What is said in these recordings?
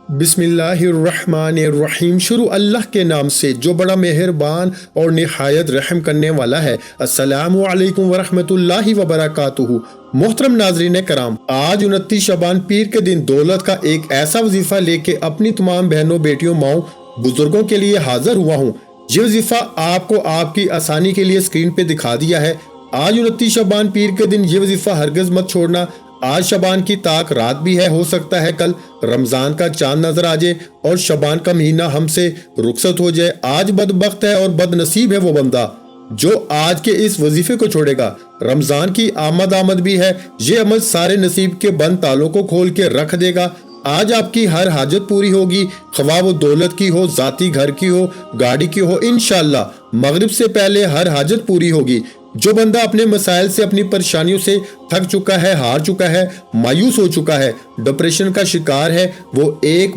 بسم اللہ الرحمن الرحیم۔ شروع اللہ کے نام سے جو بڑا مہربان اور نہایت رحم کرنے والا ہے۔ السلام علیکم ورحمۃ اللہ وبرکاتہ۔ محترم ناظرین کرام، آج 29 شعبان پیر کے دن دولت کا ایک ایسا وظیفہ لے کے اپنی تمام بہنوں، بیٹیوں، ماؤں، بزرگوں کے لیے حاضر ہوا ہوں۔ یہ وظیفہ آپ کو آپ کی آسانی کے لیے اسکرین پہ دکھا دیا ہے۔ آج 29 شعبان پیر کے دن یہ وظیفہ ہرگز مت چھوڑنا۔ آج شعبان کی طاق رات بھی ہے، ہو سکتا ہے کل رمضان کا چاند نظر آ جائے اور شعبان کا مہینہ ہم سے رخصت ہو جائے۔ آج بدبخت ہے اور بد نصیب ہے وہ بندہ جو آج کے اس وظیفے کو چھوڑے گا۔ رمضان کی آمد بھی ہے، یہ عمل سارے نصیب کے بند تالوں کو کھول کے رکھ دے گا۔ آج آپ کی ہر حاجت پوری ہوگی، خواہ وہ دولت کی ہو، ذاتی گھر کی ہو، گاڑی کی ہو۔ انشاءاللہ مغرب سے پہلے ہر حاجت پوری ہوگی۔ جو بندہ اپنے مسائل سے، اپنی پریشانیوں سے تھک چکا ہے، ہار چکا ہے، مایوس ہو چکا ہے، ڈپریشن کا شکار ہے، وہ ایک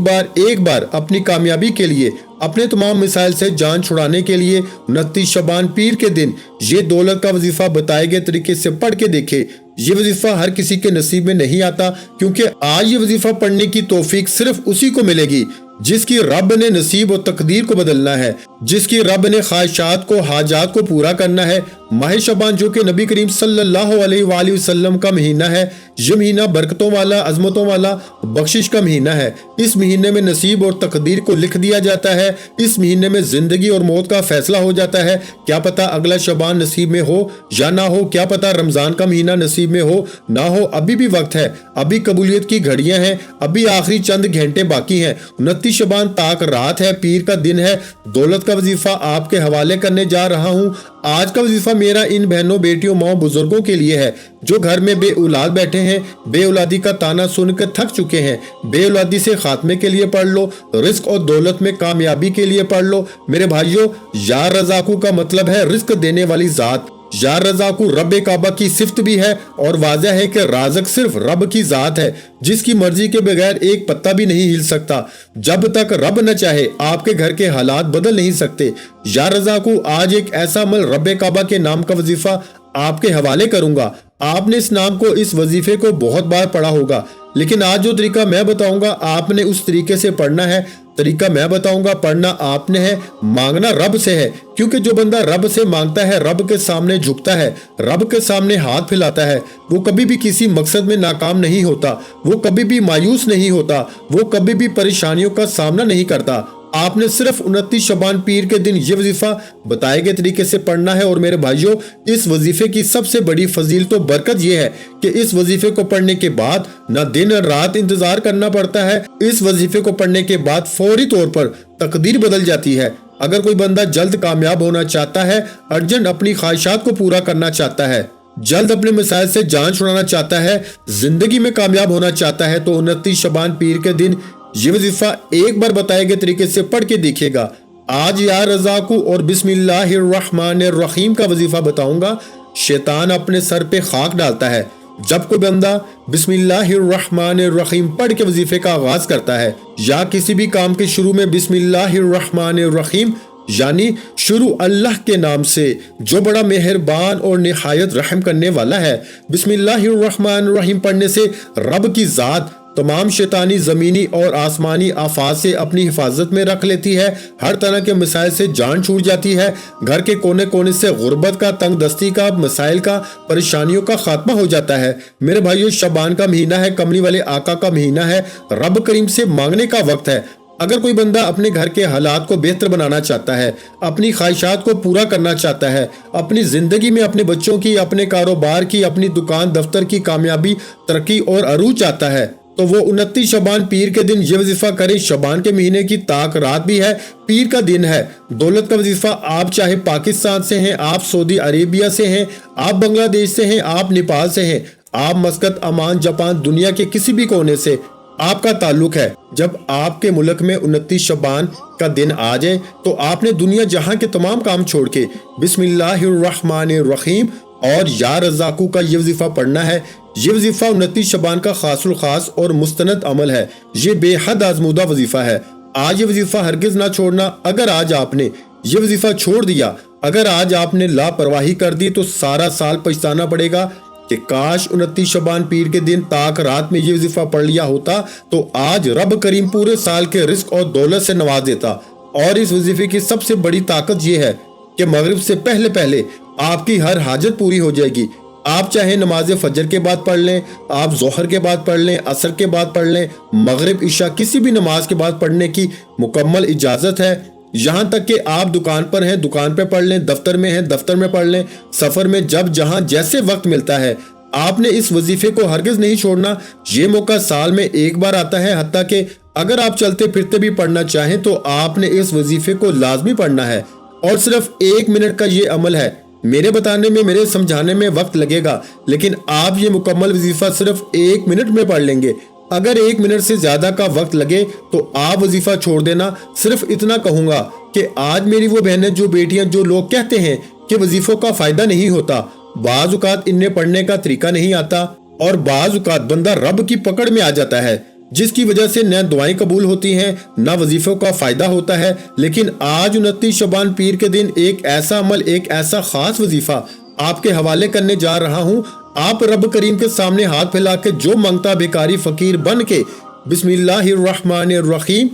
بار اپنی کامیابی کے لیے، اپنے تمام مسائل سے جان چھڑانے کے لیے 29 شعبان پیر کے دن یہ دولت کا وظیفہ بتائے گئے طریقے سے پڑھ کے دیکھے۔ یہ وظیفہ ہر کسی کے نصیب میں نہیں آتا، کیونکہ آج یہ وظیفہ پڑھنے کی توفیق صرف اسی کو ملے گی جس کی رب نے نصیب و تقدیر کو بدلنا ہے، جس کی رب نے خواہشات کو، حاجات کو پورا کرنا ہے۔ ماہ شعبان جو کہ نبی کریم صلی اللہ علیہ وآلہ وسلم کا مہینہ ہے، یہ مہینہ برکتوں والا، عظمتوں والا، بخشش کا مہینہ ہے۔ اس مہینے میں نصیب اور تقدیر کو لکھ دیا جاتا ہے۔ اس مہینے میں زندگی اور موت کا فیصلہ ہو جاتا ہے۔ کیا پتہ اگلا شعبان نصیب میں ہو یا نہ ہو، کیا پتہ رمضان کا مہینہ نصیب میں ہو نہ ہو، ابھی بھی وقت ہے، ابھی قبولیت کی گھڑیاں ہیں، ابھی آخری چند گھنٹے باقی ہیں۔ 29 شعبان طاق رات ہے، پیر کا دن ہے۔ دولت کا وظیفہ آپ کے حوالے کرنے جا رہا ہوں۔ آج کا وظیفہ میرا ان بہنوں، بیٹیوں، ماؤں، بزرگوں کے لیے ہے جو گھر میں بے اولاد بیٹھے ہیں، بے اولادی کا تانا سن کر تھک چکے ہیں۔ بے اولادی سے خاتمے کے لیے پڑھ لو، رزق اور دولت میں کامیابی کے لیے پڑھ لو۔ میرے بھائیوں، یا رزاقو کا مطلب ہے رزق دینے والی ذات۔ یا رزاقو رب کعبہ کی صفت بھی ہے، اور واضح ہے کہ رازق صرف رب کی ذات ہے جس کی مرضی کے بغیر ایک پتا بھی نہیں ہل سکتا۔ جب تک رب نہ چاہے آپ کے گھر کے حالات بدل نہیں سکتے۔ یا رزاقو آج ایک ایسا عمل رب کعبہ کے نام کا وظیفہ آپ کے حوالے کروں گا۔ آپ نے اس نام کو، اس وظیفے کو بہت بار پڑھا ہوگا، لیکن آج جو طریقہ میں بتاؤں گا آپ نے اس طریقے سے پڑھنا ہے۔ طریقہ میں بتاؤں گا، پڑھنا آپ نے ہے، مانگنا رب سے ہے، کیونکہ جو بندہ رب سے مانگتا ہے، رب کے سامنے جھکتا ہے، رب کے سامنے ہاتھ پھیلاتا ہے، وہ کبھی بھی کسی مقصد میں ناکام نہیں ہوتا، وہ کبھی بھی مایوس نہیں ہوتا، وہ کبھی بھی پریشانیوں کا سامنا نہیں کرتا۔ آپ نے صرف 29 شعبان پیر کے دن یہ وظیفہ بتائے گئے طریقے سے پڑھنا ہے۔ اور میرے بھائیوں، اس وظیفے کی سب سے بڑی فضیلت و برکت یہ ہے کہ اس وظیفے کو پڑھنے کے بعد نہ دن رات انتظار کرنا پڑتا ہے۔ اس وظیفے کو پڑھنے کے بعد فوری طور پر تقدیر بدل جاتی ہے۔ اگر کوئی بندہ جلد کامیاب ہونا چاہتا ہے، ارجنٹ اپنی خواہشات کو پورا کرنا چاہتا ہے، جلد اپنے مسائل سے جان چھڑانا چاہتا ہے، زندگی میں کامیاب ہونا چاہتا ہے، تو 29 شعبان پیر کے دن یہ وظیفہ ایک بار بتائے گئے طریقے سے پڑھ کے دیکھے گا۔ آج یا رزاقو اور بسم اللہ الرحمن الرحیم کا وظیفہ بتاؤں گا۔ شیطان اپنے سر پہ خاک ڈالتا ہے جب کوئی بندہ بسم اللہ الرحمن الرحیم پڑھ کے وظیفے کا آغاز کرتا ہے، یا کسی بھی کام کے شروع میں بسم اللہ الرحمن الرحیم یعنی شروع اللہ کے نام سے جو بڑا مہربان اور نہایت رحم کرنے والا ہے۔ بسم اللہ الرحمن الرحیم پڑھنے سے رب کی ذات تمام شیطانی، زمینی اور آسمانی آفات سے اپنی حفاظت میں رکھ لیتی ہے، ہر طرح کے مسائل سے جان چھوٹ جاتی ہے، گھر کے کونے کونے سے غربت کا، تنگ دستی کا، مسائل کا، پریشانیوں کا خاتمہ ہو جاتا ہے۔ میرے بھائیو، شعبان کا مہینہ ہے، کملی والے آقا کا مہینہ ہے، رب کریم سے مانگنے کا وقت ہے۔ اگر کوئی بندہ اپنے گھر کے حالات کو بہتر بنانا چاہتا ہے، اپنی خواہشات کو پورا کرنا چاہتا ہے، اپنی زندگی میں اپنے بچوں کی، اپنے کاروبار کی، اپنی دکان دفتر کی کامیابی، ترقی اور عروج چاہتا ہے، تو وہ 29 شعبان پیر کے دن یہ وظیفہ کرے۔ شعبان کے مہینے کی طاق رات بھی ہے، پیر کا دن ہے۔ دولت کا وظیفہ آپ چاہے پاکستان سے ہیں، آپ سعودی عربیہ سے ہیں، آپ بنگلہ دیش سے ہیں، آپ نیپال سے ہیں، آپ مسقط، عمان، جاپان، دنیا کے کسی بھی کونے سے آپ کا تعلق ہے، جب آپ کے ملک میں 29 شعبان کا دن آ جائے تو آپ نے دنیا جہاں کے تمام کام چھوڑ کے بسم اللہ الرحمن الرحیم اور یا رزاقو کا یہ وظیفہ پڑھنا ہے۔ یہ وظیفہ 29 شعبان کا خاص الخاص اور مستند عمل ہے، یہ بے حد آزمودہ وظیفہ ہے۔ آج یہ وظیفہ ہرگز نہ چھوڑنا۔ اگر آج آپ نے یہ وظیفہ چھوڑ دیا، اگر آج آپ نے لاپرواہی کر دی تو سارا سال پچھتانا پڑے گا۔ کہ کاش 29 شعبان پیر کے دن تاک رات میں یہ وظیفہ پڑھ لیا ہوتا تو آج رب کریم پورے سال کے رزق اور دولت سے نواز دیتا۔ اور اس وظیفے کی سب سے بڑی طاقت یہ ہے کہ مغرب سے پہلے پہلے آپ کی ہر حاجت پوری ہو جائے گی۔ آپ چاہے نماز فجر کے بعد پڑھ لیں، آپ ظہر کے بعد پڑھ لیں، عصر کے بعد پڑھ لیں، مغرب عشاء کسی بھی نماز کے بعد پڑھنے کی مکمل اجازت ہے۔ یہاں تک کہ آپ دکان پر ہیں، دکان پہ پڑھ لیں، دفتر میں ہیں، دفتر میں پڑھ لیں، سفر میں جب جہاں جیسے وقت ملتا ہے آپ نے اس وظیفے کو ہرگز نہیں چھوڑنا۔ یہ موقع سال میں ایک بار آتا ہے، حتیٰ کہ اگر آپ چلتے پھرتے بھی پڑھنا چاہیں تو آپ نے اس وظیفے کو لازمی پڑھنا ہے۔ اور صرف 1 منٹ کا یہ عمل ہے، میرے بتانے میں، میرے سمجھانے میں وقت لگے گا، لیکن آپ یہ مکمل وظیفہ صرف 1 منٹ میں پڑھ لیں گے۔ اگر 1 منٹ سے زیادہ کا وقت لگے تو آپ وظیفہ چھوڑ دینا۔ صرف اتنا کہوں گا کہ آج میری وہ بہنیں، جو بیٹیاں، جو لوگ کہتے ہیں کہ وظیفوں کا فائدہ نہیں ہوتا، بعض اوقات انہیں پڑھنے کا طریقہ نہیں آتا، اور بعض اوقات بندہ رب کی پکڑ میں آ جاتا ہے، جس کی وجہ سے نہ دعائیں قبول ہوتی ہیں، نہ وظیفوں کا فائدہ ہوتا ہے۔ لیکن آج 29 شعبان پیر کے دن ایک ایسا عمل، ایک ایسا خاص وظیفہ آپ کے حوالے کرنے جا رہا ہوں۔ آپ رب کریم کے سامنے ہاتھ پھیلا کے جو مانگتا بھیکاری فقیر بن کے بسم اللہ الرحمن الرحیم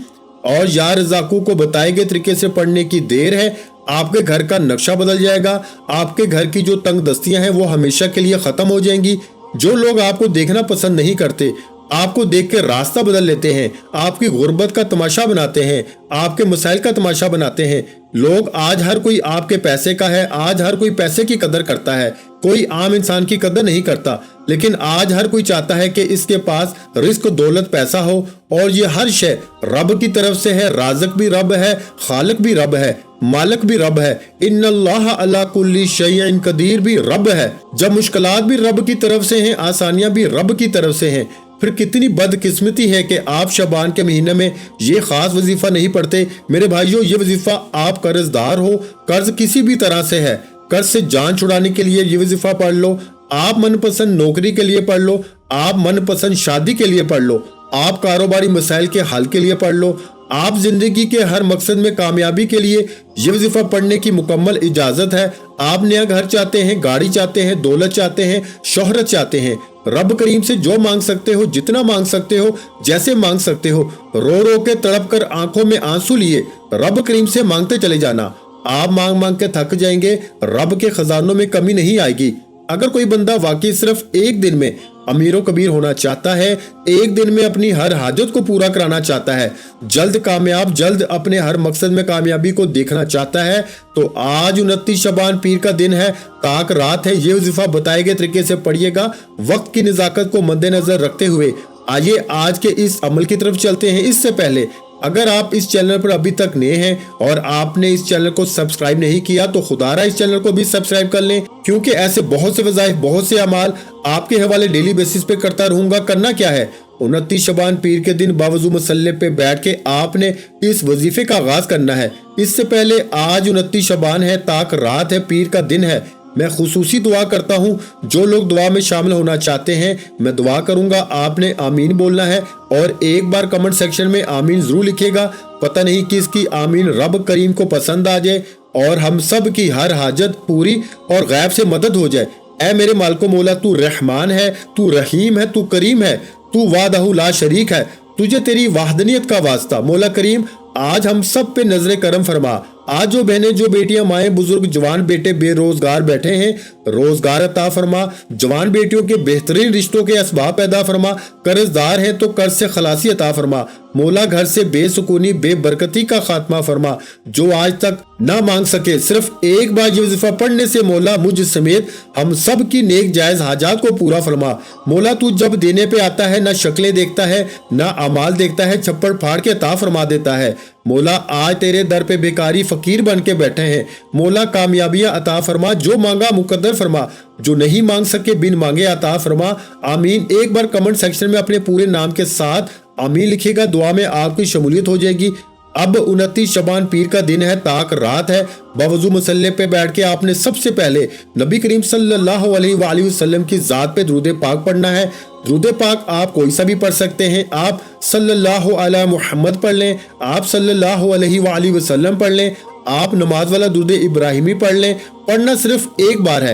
اور یا رزاقو کو بتائے گئے طریقے سے پڑھنے کی دیر ہے، آپ کے گھر کا نقشہ بدل جائے گا۔ آپ کے گھر کی جو تنگ دستیاں ہیں وہ ہمیشہ کے لیے ختم ہو جائیں گی۔ جو لوگ آپ کو دیکھنا پسند نہیں کرتے، آپ کو دیکھ کے راستہ بدل لیتے ہیں، آپ کی غربت کا تماشا بناتے ہیں، آپ کے مسائل کا تماشا بناتے ہیں۔ لوگ آج ہر کوئی آپ کے پیسے کا ہے، آج ہر کوئی پیسے کی قدر کرتا ہے، کوئی عام انسان کی قدر نہیں کرتا، لیکن آج ہر کوئی چاہتا ہے کہ اس کے پاس رزق، دولت، پیسہ ہو، اور یہ ہر شے رب کی طرف سے ہے۔ رازق بھی رب ہے، خالق بھی رب ہے، مالک بھی رب ہے، ان اللہ علی کل شیء قدیر بھی رب ہے۔ جب مشکلات بھی رب کی طرف سے ہیں، آسانیاں بھی رب کی طرف سے ہیں، پھر کتنی بدقسمتی ہے کہ آپ شعبان کے مہینے میں یہ خاص وظیفہ نہیں پڑھتے۔ میرے بھائیوں، یہ وظیفہ آپ قرض دار ہو، قرض کسی بھی طرح سے ہے، قرض سے جان چھڑانے کے لیے یہ وظیفہ پڑھ لو، آپ من پسند نوکری کے لیے پڑھ لو، آپ من پسند شادی کے لیے پڑھ لو، آپ کاروباری مسائل کے حل کے لیے پڑھ لو، آپ زندگی کے ہر مقصد میں کامیابی کے لیے یہ وظیفہ پڑھنے کی مکمل اجازت ہے۔ آپ نیا گھر چاہتے ہیں، گاڑی چاہتے ہیں، دولت چاہتے ہیں، شہرت چاہتے ہیں، رب کریم سے جو مانگ سکتے ہو، جتنا مانگ سکتے ہو، جیسے مانگ سکتے ہو، رو رو کے تڑپ کر آنکھوں میں آنسو لیے رب کریم سے مانگتے چلے جانا۔ آپ مانگ مانگ کے تھک جائیں گے، رب کے خزانوں میں کمی نہیں آئے گی۔ اگر کوئی بندہ واقعی صرف ایک دن میں امیر و کبیر ہونا چاہتا ہے، ایک دن میں اپنی ہر حاجت کو پورا کرانا چاہتا ہے، جلد کامیاب، جلد اپنے ہر مقصد میں کامیابی کو دیکھنا چاہتا ہے، تو آج 29 شعبان پیر کا دن ہے، تاک رات ہے، یہ وظیفہ بتائے گئے طریقے سے پڑھیے گا۔ وقت کی نزاکت کو مد نظر رکھتے ہوئے آئیے آج کے اس عمل کی طرف چلتے ہیں۔ اس سے پہلے اگر آپ اس چینل پر ابھی تک نئے ہیں اور آپ نے اس چینل کو سبسکرائب نہیں کیا تو خدا را اس چینل کو بھی سبسکرائب کر لیں، کیونکہ ایسے بہت سے وظائف، بہت سے اعمال آپ کے حوالے ڈیلی بیسس پہ کرتا رہوں گا۔ کرنا کیا ہے؟ 29 شعبان پیر کے دن باوضو مسلح پہ بیٹھ کے آپ نے اس وظیفے کا آغاز کرنا ہے۔ اس سے پہلے آج 29 شعبان ہے، تاک رات ہے، پیر کا دن ہے۔ میں خصوصی دعا کرتا ہوں، جو لوگ دعا میں شامل ہونا چاہتے ہیں میں دعا کروں گا، آپ نے آمین بولنا ہے، اور ایک بار کمنٹ سیکشن میں آمین ضرور لکھیے گا۔ پتہ نہیں کس کی آمین رب کریم کو پسند آ جائے اور ہم سب کی ہر حاجت پوری اور غیب سے مدد ہو جائے۔ اے میرے مالک و مولا، تو رحمان ہے، تو رحیم ہے، تو کریم ہے، تو وحدہ لا شریک ہے، تجھے تیری وحدانیت کا واسطہ۔ مولا کریم آج ہم سب پہ نظر کرم فرما۔ آج جو بہنیں، جو بیٹیاں، مائیں، بزرگ، جوان بیٹے بے روزگار بیٹھے ہیں، روزگار عطا فرما۔ جوان بیٹیوں کے بہترین رشتوں کے اسباب پیدا فرما۔ قرض دار ہیں تو قرض سے خلاصی عطا فرما۔ مولا گھر سے بے سکونی، بے برکتی کا خاتمہ فرما۔ جو آج تک نہ مانگ سکے، صرف ایک بار یہ وظیفہ پڑھنے سے مولا مجھ سمیت ہم سب کی نیک جائز حاجات کو پورا فرما۔ مولا تو جب دینے پہ آتا ہے نہ شکلیں دیکھتا ہے نہ اعمال دیکھتا ہے، چھپڑ پھاڑ کے عطا فرما دیتا ہے۔ مولا آج تیرے در پہ بیکاری فقیر بن کے بیٹھے ہیں، مولا کامیابیاں عطا فرما، جو مانگا مقدر فرما، جو نہیں مانگ سکے بن مانگے عطا فرما۔ آمین۔ ایک بار کمنٹ سیکشن میں اپنے پورے نام کے ساتھ آمین لکھے گا، دعا میں آپ کی شمولیت ہو جائے گی۔ اب 29 شعبان پیر کا دن ہے، تاک رات ہے، باوضو مسلح پہ بیٹھ کے آپ نے سب سے پہلے نبی کریم صلی اللہ علیہ وآلہ وسلم کی ذات پہ درود پاک پڑھنا ہے۔ درود پاک آپ کوئی سا بھی پڑھ سکتے ہیں، آپ صلی اللہ علی محمد پڑھ لیں، آپ صلی اللہ علیہ وآلہ وسلم پڑھ لیں، آپ نماز والا درود ابراہیمی پڑھ لیں۔ پڑھنا صرف ایک بار ہے،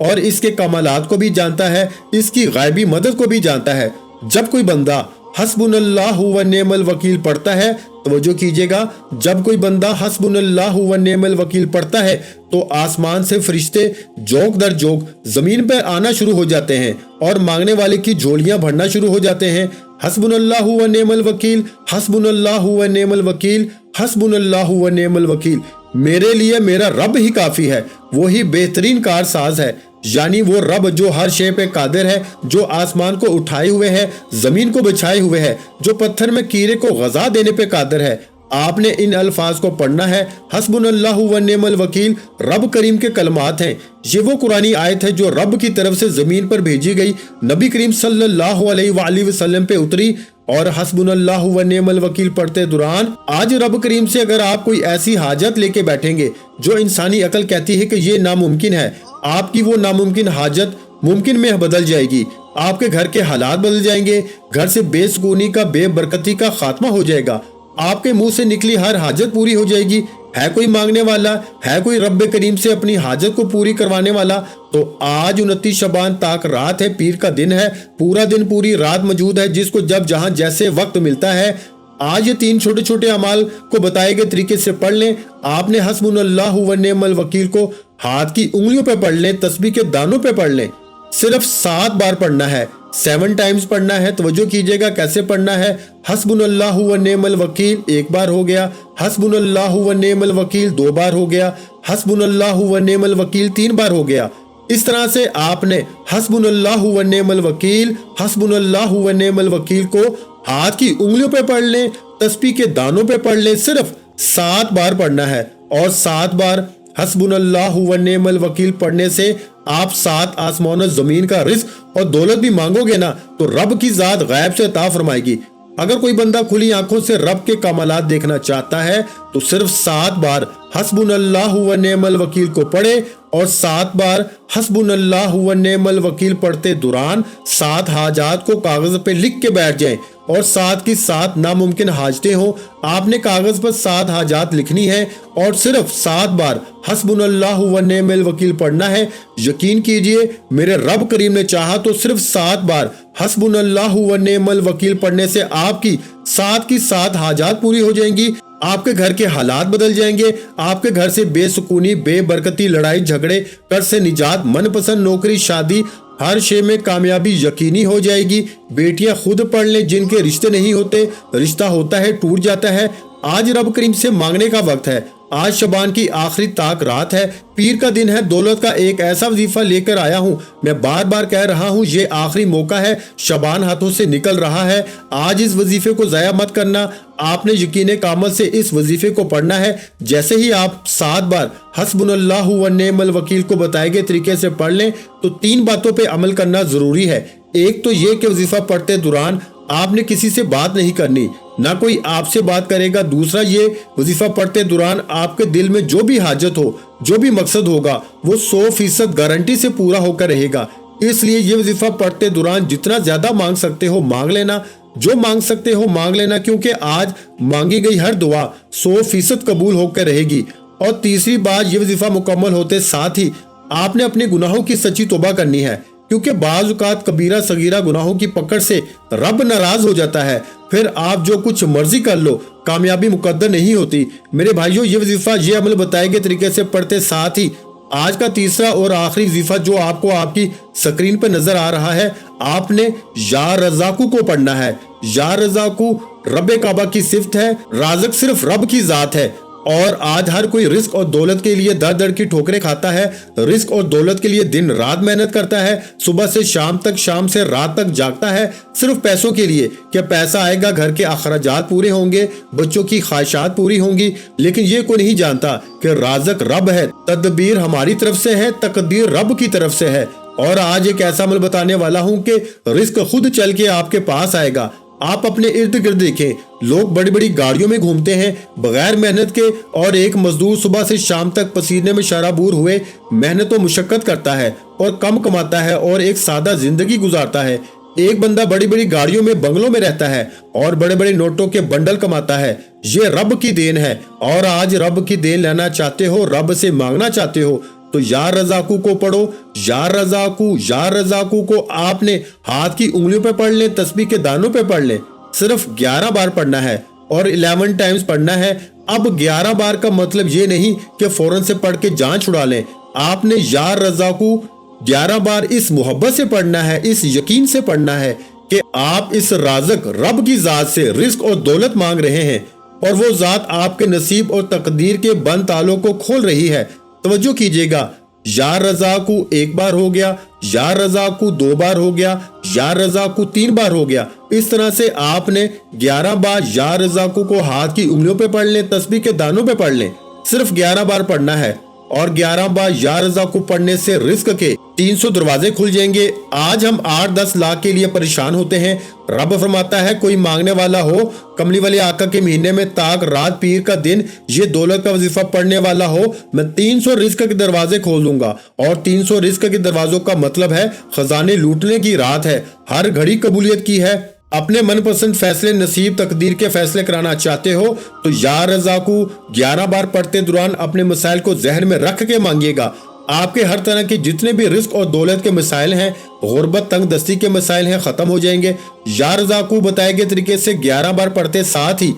اور اس کے کمالات کو بھی جانتا ہے، اس کی غیبی مدد کو بھی جانتا ہے۔ جب کوئی بندہ حسبنا اللہ و نعم الوکیل پڑھتا ہے، توجہ کیجئے گا، جب کوئی بندہ حسبنا اللہ و نعم الوکیل پڑھتا ہے تو آسمان سے فرشتے جوک در جوک زمین پر آنا شروع ہو جاتے ہیں اور مانگنے والے کی جھولیاں بھرنا شروع ہو جاتے ہیں۔ حسبنا اللہ و نعم الوکیل، حسبنا اللہ و نعم الوکیل، حسبنا اللہ و نعم الوکیل، میرے لیے میرا رب ہی کافی ہے، وہی بہترین کار ساز ہے۔ یعنی وہ رب جو ہر شے پہ قادر ہے، جو آسمان کو اٹھائے ہوئے ہے، زمین کو بچھائے ہوئے ہے، جو پتھر میں کیڑے کو غذا دینے پہ قادر ہے۔ آپ نے ان الفاظ کو پڑھنا ہے، حسبنا اللہ و نعم الوکیل رب کریم کے کلمات ہیں۔ یہ وہ قرآنی آیت ہے جو رب کی طرف سے زمین پر بھیجی گئی، نبی کریم صلی اللہ علیہ وآلہ وسلم پہ اتری، اور حسبنا اللہ و نعم الوکیل پڑھتے دوران آج رب کریم سے اگر آپ کوئی ایسی حاجت لے کے بیٹھیں گے جو انسانی عقل کہتی ہے کہ یہ ناممکن ہے، آپ کی وہ ناممکن حاجت ممکن میں بدل جائے گی، آپ کے گھر کے حالات بدل جائیں گے، گھر سے بے سکونی کا، بے برکتی کا خاتمہ ہو جائے گا، آپ کے منہ سے نکلی ہر حاجت پوری ہو جائے گی۔ ہے کوئی مانگنے والا، ہے کوئی رب کریم سے اپنی حاجت کو پوری کروانے والا، تو آج 29 شعبان تاک رات ہے، پیر کا دن ہے، پورا دن پوری رات موجود ہے، جس کو جب جہاں جیسے وقت ملتا ہے آج یہ 3 چھوٹے چھوٹے اعمال کو بتائے گئے طریقے سے پڑھ لیں۔ آپ نے حسبنا اللہ و نعم الوکیل کو ہاتھ کی انگلیوں پہ پڑھ لیں، تسبیح کے دانوں پہ پڑھ لیں، صرف 7 بار پڑھنا ہے، 7 ٹائمز پڑھنا ہے۔ توجہ کیجئے گا کیسے پڑھنا ہے۔ حسبنا اللہ و نعم الوکیل 1 بار ہو گیا، حسبنا اللہ و نعم الوکیل 2 بار ہو گیا، حسبنا اللہ و نعم الوکیل 3 بار ہو گیا۔ اس طرح سے آپ نے حسبنا اللہ و نعم الوکیل، حسبنا اللہ و نعم الوکیل کو ہاتھ کی انگلیوں پہ پڑھ لیں، تسبیح کے دانوں پہ پڑھ لیں، صرف 7 بار پڑھنا ہے، اور 7 بار حسبنا اللہ و نعم الوکیل پڑھنے سے آپ 7 آسمان و زمین کا رزق اور دولت بھی مانگو گے نا تو رب کی ذات غیب سے عطا فرمائے گی۔ اگر کوئی بندہ کھلی آنکھوں سے رب کے کمالات دیکھنا چاہتا ہے تو صرف 7 بار حسبنا اللہ و نعم الوکیل کو پڑھے، اور 7 بار حسبنا اللہ و نعم الوکیل پڑھتے دوران 7 حاجات کو کاغذ پہ لکھ کے بیٹھ جائیں، اور 7 کی 7 ناممکن حاجتیں ہوں، آپ نے کاغذ پر 7 حاجات لکھنی ہے اور صرف 7 بار حسبنا اللہ و نعم الوکیل پڑھنا ہے۔ یقین کیجئے میرے رب کریم نے چاہا تو صرف 7 بار حسبنا اللہ و نعم الوکیل پڑھنے سے آپ کی 7 حاجات پوری ہو جائیں گی، آپ کے گھر کے حالات بدل جائیں گے، آپ کے گھر سے بے سکونی، بے برکتی، لڑائی جھگڑے، قرض سے نجات، من پسند نوکری، شادی، ہر شے میں کامیابی یقینی ہو جائے گی۔ بیٹیاں خود پڑھ لیں، جن کے رشتے نہیں ہوتے، رشتہ ہوتا ہے ٹوٹ جاتا ہے۔ آج رب کریم سے مانگنے کا وقت ہے، آج شعبان کی آخری تاک رات ہے، پیر کا دن ہے، دولت کا ایک ایسا وظیفہ لے کر آیا ہوں، میں بار بار کہہ رہا ہوں یہ آخری موقع ہے، شعبان ہاتھوں سے نکل رہا ہے، آج اس وظیفے کو ضائع مت کرنا۔ آپ نے یقین کامل سے اس وظیفے کو پڑھنا ہے۔ جیسے ہی آپ 7 بار حسبنا اللہ و نعم الوکیل کو بتائے گئے طریقے سے پڑھ لیں تو 3 باتوں پہ عمل کرنا ضروری ہے۔ ایک تو یہ کہ وظیفہ پڑھتے دوران آپ نے کسی سے بات نہیں کرنی، نہ کوئی آپ سے بات کرے گا۔ دوسرا یہ وظیفہ پڑھتے دوران آپ کے دل میں جو بھی حاجت ہو، جو بھی مقصد ہوگا، وہ 100% گارنٹی سے پورا ہو کر رہے گا۔ اس لیے یہ وظیفہ پڑھتے دوران جتنا زیادہ مانگ سکتے ہو مانگ لینا، جو مانگ سکتے ہو مانگ لینا، کیونکہ آج مانگی گئی ہر دعا 100% قبول ہو کر رہے گی۔ اور تیسری بات، یہ وظیفہ مکمل ہوتے ساتھ ہی آپ نے اپنے گناہوں کی سچی توبہ کرنی ہے، کیونکہ بعض اوقات کبیرہ صغیرہ گناہوں کی پکڑ سے رب ناراض ہو جاتا ہے، پھر آپ جو کچھ مرضی کر لو کامیابی مقدر نہیں ہوتی۔ میرے بھائیوں، یہ وظیفہ، یہ عمل بتائے گئے طریقے سے پڑھتے ساتھ ہی آج کا تیسرا اور آخری وظیفہ جو آپ کو آپ کی سکرین پہ نظر آ رہا ہے، آپ نے یا رزاقو کو پڑھنا ہے۔ یا رزاقو رب کعبہ کی صفت ہے، رازق صرف رب کی ذات ہے، اور آج ہر کوئی رزق اور دولت کے لیے در در کی ٹھوکریں کھاتا ہے، رزق اور دولت کے لیے دن رات محنت کرتا ہے، صبح سے شام تک، شام سے رات تک جاگتا ہے، صرف پیسوں کے لیے کہ پیسہ آئے گا، گھر کے اخراجات پورے ہوں گے، بچوں کی خواہشات پوری ہوں گی۔ لیکن یہ کوئی نہیں جانتا کہ رازق رب ہے، تدبیر ہماری طرف سے ہے، تقدیر رب کی طرف سے ہے۔ اور آج ایک ایسا عمل بتانے والا ہوں کہ رزق خود چل کے آپ کے پاس آئے گا۔ آپ اپنے ارد گرد دیکھیں، لوگ بڑی بڑی گاڑیوں میں گھومتے ہیں بغیر محنت کے، اور ایک مزدور صبح سے شام تک پسینے میں شرابور ہوئے محنت و مشقت کرتا ہے اور کم کماتا ہے اور ایک سادہ زندگی گزارتا ہے۔ ایک بندہ بڑی بڑی گاڑیوں میں، بنگلوں میں رہتا ہے اور بڑے بڑے نوٹوں کے بنڈل کماتا ہے۔ یہ رب کی دین ہے، اور آج رب کی دین لینا چاہتے ہو، رب سے مانگنا چاہتے ہو تو یا رزاقو کو پڑھو، یا رزاقو کو آپ نے ہاتھ کی انگلیوں پہ پڑھ لیں، تسبیح کے دانوں پہ پڑھ لیں، صرف 11 بار پڑھنا ہے اور 11 ٹائمز پڑھنا ہے۔ اب 11 بار کا مطلب یہ نہیں کہ فوراً سے پڑھ کے جان چھڑا لیں، آپ نے یا رزاقو 11 بار اس محبت سے پڑھنا ہے، اس یقین سے پڑھنا ہے کہ آپ اس رازق رب کی ذات سے رزق اور دولت مانگ رہے ہیں اور وہ ذات آپ کے نصیب اور تقدیر کے بند تالوں کو کھول رہی ہے۔ توجہ کیجئے گا، یا رزاقو 1 بار ہو گیا، یا رزاقو 2 بار ہو گیا، یا رزاقو 3 بار ہو گیا۔ اس طرح سے آپ نے 11 بار یا رزاقو کو ہاتھ کی انگلیوں پہ پڑھ لیں، تسبیح کے دانوں پہ پڑھ لیں، صرف 11 بار پڑھنا ہے اور 11 بار یا رزاقو پڑھنے سے رزق کے 300 دروازے کھل جائیں گے۔ آج ہم 8-10 لاکھ کے لیے پریشان ہوتے ہیں، رب فرماتا ہے کوئی مانگنے والا ہو کملی والے آقا کے مہینے میں تاک رات پیر کا دن یہ دولت کا وظیفہ پڑھنے والا ہو، میں 300 رزق کے دروازے کھول دوں گا۔ اور 300 رزق کے دروازوں کا مطلب ہے خزانے لوٹنے کی رات ہے، ہر گھڑی قبولیت کی ہے۔ اپنے من پسند فیصلے نصیب تقدیر کے فیصلے کرانا چاہتے ہو تو یا رزاقو 11 بار پڑھتے دوران اپنے مسائل کو ذہن میں رکھ کے مانگیے گا۔ آپ کے ہر طرح کے جتنے بھی رزق اور دولت کے مسائل ہیں، غربت تنگ دستی کے مسائل ہیں، ختم ہو جائیں گے۔ یا رزاقو بتائے گئے طریقے سے 11 بار پڑھتے ساتھ ہی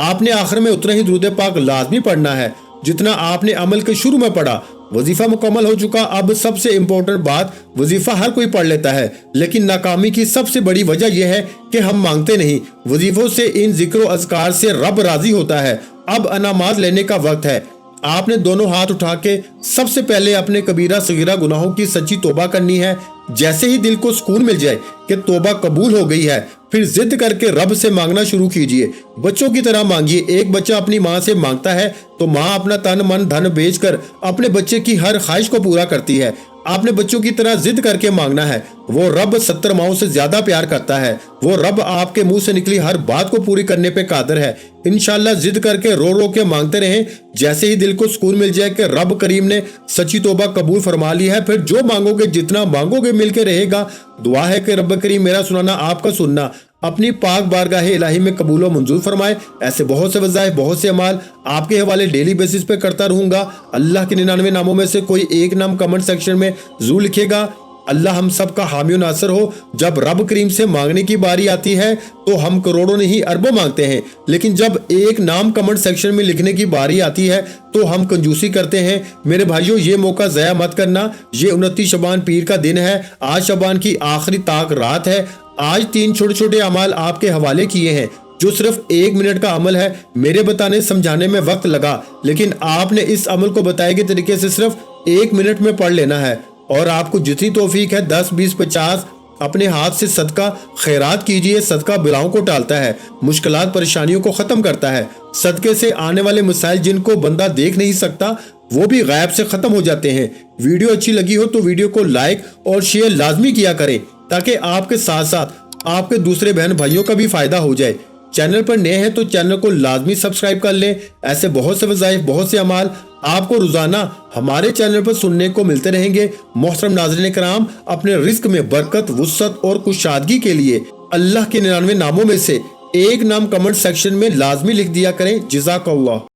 آپ نے آخر میں اتنا ہی درود پاک لازمی پڑھنا ہے جتنا آپ نے عمل کے شروع میں پڑھا۔ وظیفہ مکمل ہو چکا۔ اب سب سے امپورٹنٹ بات، وظیفہ ہر کوئی پڑھ لیتا ہے لیکن ناکامی کی سب سے بڑی وجہ یہ ہے کہ ہم مانگتے نہیں۔ وظیفوں سے، ان ذکر و اذکار سے رب راضی ہوتا ہے۔ اب انعامات لینے کا وقت ہے۔ آپ نے دونوں ہاتھ اٹھا کے سب سے پہلے اپنے کبیرہ صغیرہ گناہوں کی سچی توبہ کرنی ہے۔ جیسے ہی دل کو سکون مل جائے کہ توبہ قبول ہو گئی ہے، پھر ضد کر کے رب سے مانگنا شروع کیجئے۔ بچوں کی طرح مانگیے۔ ایک بچہ اپنی ماں سے مانگتا ہے تو ماں اپنا تن من دھن بیچ کر اپنے بچے کی ہر خواہش کو پورا کرتی ہے۔ آپ نے بچوں کی طرح ضد کر کے مانگنا ہے۔ وہ رب 70 ماؤں سے زیادہ پیار کرتا ہے۔ وہ رب آپ کے منہ سے نکلی ہر بات کو پوری کرنے پہ قادر ہے۔ انشاءاللہ ضد کر کے رو رو کے مانگتے رہیں۔ جیسے ہی دل کو سکون مل جائے کہ رب کریم نے سچی توبہ قبول فرما لی ہے، پھر جو مانگو گے، جتنا مانگو گے مل کے رہے گا۔ دعا ہے کہ رب کریم میرا سنانا، آپ کا سننا اپنی پاک بارگاہ الہی میں قبول و منظور فرمائے۔ ایسے بہت سے وظائف، بہت سے اعمال آپ کے حوالے ڈیلی بیسس پہ کرتا رہوں گا۔ اللہ کے 99 ناموں میں سے کوئی ایک نام کمنٹ سیکشن میں ضرور لکھے گا۔ اللہ ہم سب کا حامی و ناصر ہو۔ جب رب کریم سے مانگنے کی باری آتی ہے تو ہم کروڑوں نہیں اربوں مانگتے ہیں، لیکن جب ایک نام کمنٹ سیکشن میں لکھنے کی باری آتی ہے تو ہم کنجوسی کرتے ہیں۔ میرے بھائیوں، یہ موقع ضائع مت کرنا۔ یہ 29 شعبان پیر کا دن ہے۔ آج شعبان کی آخری تاک رات ہے۔ آج 3 چھوٹے چھوٹے اعمال آپ کے حوالے کیے ہیں جو صرف 1 منٹ کا عمل ہے۔ میرے بتانے سمجھانے میں وقت لگا، لیکن آپ نے اس عمل کو بتائے گئے طریقے سے صرف 1 منٹ میں پڑھ لینا ہے۔ اور آپ کو جتنی توفیق ہے 10 20 50 اپنے ہاتھ سے صدقہ خیرات کیجئے۔ صدقہ بلاؤں کو ٹالتا ہے، مشکلات پریشانیوں کو ختم کرتا ہے۔ صدقے سے آنے والے مسائل جن کو بندہ دیکھ نہیں سکتا وہ بھی غائب سے ختم ہو جاتے ہیں۔ ویڈیو اچھی لگی ہو تو ویڈیو کو لائک اور شیئر لازمی کیا کریں تاکہ آپ کے ساتھ ساتھ آپ کے دوسرے بہن بھائیوں کا بھی فائدہ ہو جائے۔ چینل پر نئے ہیں تو چینل کو لازمی سبسکرائب کر لیں۔ ایسے بہت سے وظائف، بہت سے اعمال آپ کو روزانہ ہمارے چینل پر سننے کو ملتے رہیں گے۔ محترم ناظرین کرام، اپنے رزق میں برکت، وسعت اور کشادگی کے لیے اللہ کے 99 ناموں میں سے ایک نام کمنٹ سیکشن میں لازمی لکھ دیا کریں۔ جزاک اللہ۔